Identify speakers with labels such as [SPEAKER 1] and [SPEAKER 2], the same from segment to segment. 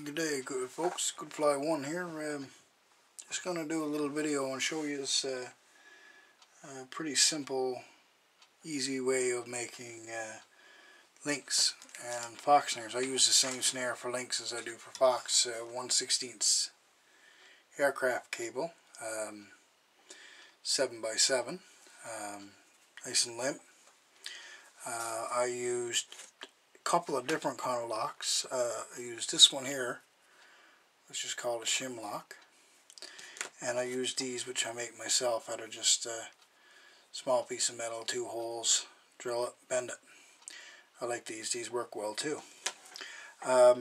[SPEAKER 1] Good day, good folks. Good Fly 1 here. Just going to do a little video and show you this pretty simple, easy way of making lynx and fox snares. I use the same snare for lynx as I do for fox, 1/16 aircraft cable, 7x7, nice and limp. I used couple of different kind of locks. I used this one here, which is called a shim lock, and I used these, which I make myself out of just a small piece of metal, 2 holes, drill it, bend it. I like these work well too. I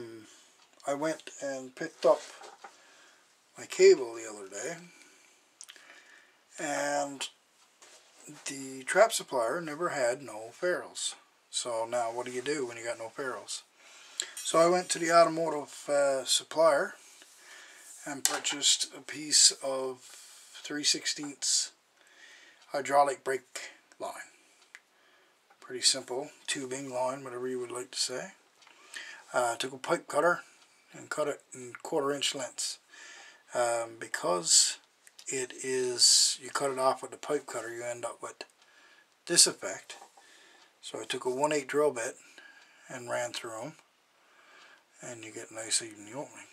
[SPEAKER 1] went and picked up my cable the other day, and the trap supplier never had no ferrules. So now what do you do when you got no ferrules? So I went to the automotive supplier and purchased a piece of 3/16 hydraulic brake line. Pretty simple tubing line, whatever you would like to say. Took a pipe cutter and cut it in 1/4 inch lengths. Because it is, you cut it off with the pipe cutter, you end up with this effect. So I took a 1/8 drill bit and ran through them, and you get nice even opening.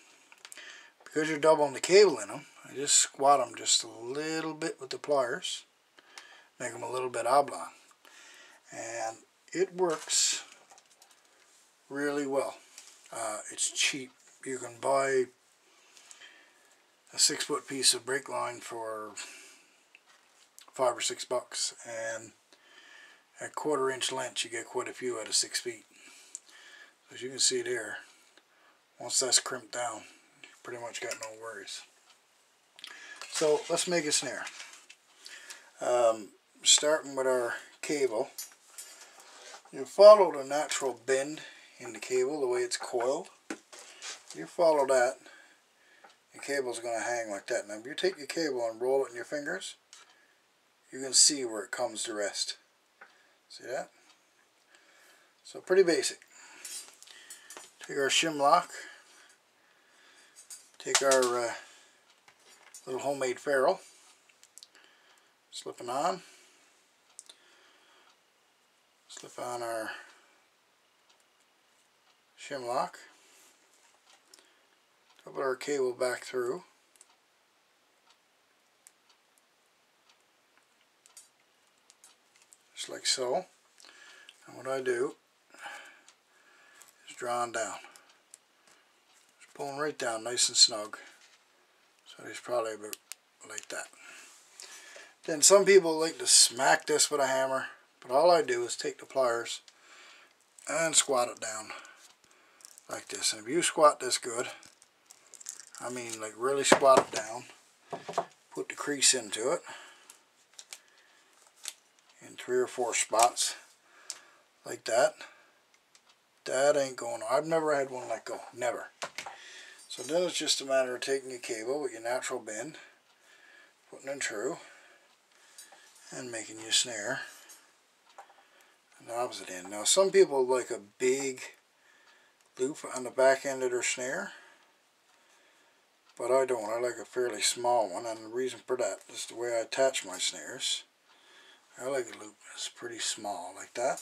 [SPEAKER 1] Because you're doubling the cable in them, I just squat them just a little bit with the pliers, make them a little bit oblong, and it works really well. It's cheap. You can buy a 6-foot piece of brake line for $5 or $6, and at 1/4 inch length you get quite a few out of 6 feet. As you can see there, once that's crimped down, you pretty much got no worries. So let's make a snare. Starting with our cable, you follow the natural bend in the cable, the way it's coiled. You follow that, the cable's going to hang like that. Now if you take your cable and roll it in your fingers, you can see where it comes to rest. See that? So pretty basic. Take our shim lock, take our little homemade ferrule, slip it on, slip on our shim lock, put our cable back through, just like so. And what I do is draw on down. Just pulling right down nice and snug. So it's probably about like that. Then some people like to smack this with a hammer, but all I do is take the pliers and squat it down like this. And if you squat this good, I mean like really squat it down, put the crease into it in 3 or 4 spots like that, that ain't going on. I've never had one let go, never. So then it's just a matter of taking your cable with your natural bend, putting it through, and making your snare on the opposite end. Now some people like a big loop on the back end of their snare, but I don't. I like a fairly small one, and the reason for that is the way I attach my snares. I like a loop that's pretty small like that,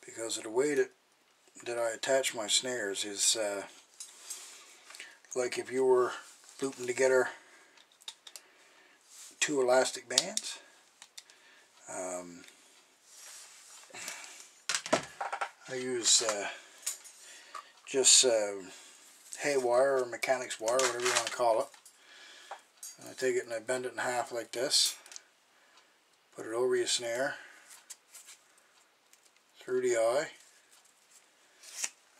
[SPEAKER 1] because of the way that I attach my snares is like if you were looping together 2 elastic bands. I use just haywire or mechanics wire, whatever you want to call it. And I take it and I bend it in half like this, put it over your snare, through the eye,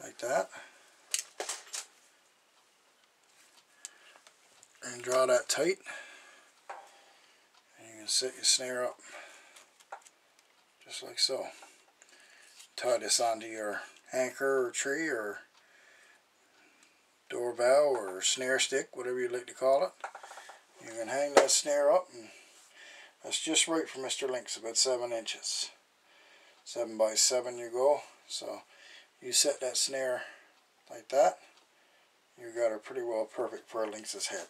[SPEAKER 1] like that, and draw that tight, and you can set your snare up just like so. Tie this onto your anchor or tree or doorbell or snare stick, whatever you'd like to call it. You can hang that snare up, and that's just right for Mr. Lynx, about 7 inches. 7x7 you go. So you set that snare like that, you got her pretty well perfect for a lynx's head.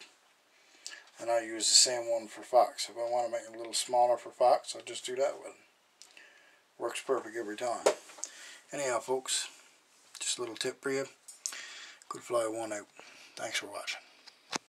[SPEAKER 1] And I use the same one for fox. If I want to make it a little smaller for fox, I'll just do that one. Works perfect every time. Anyhow, folks, just a little tip for you. Good fly one out. Thanks for watching.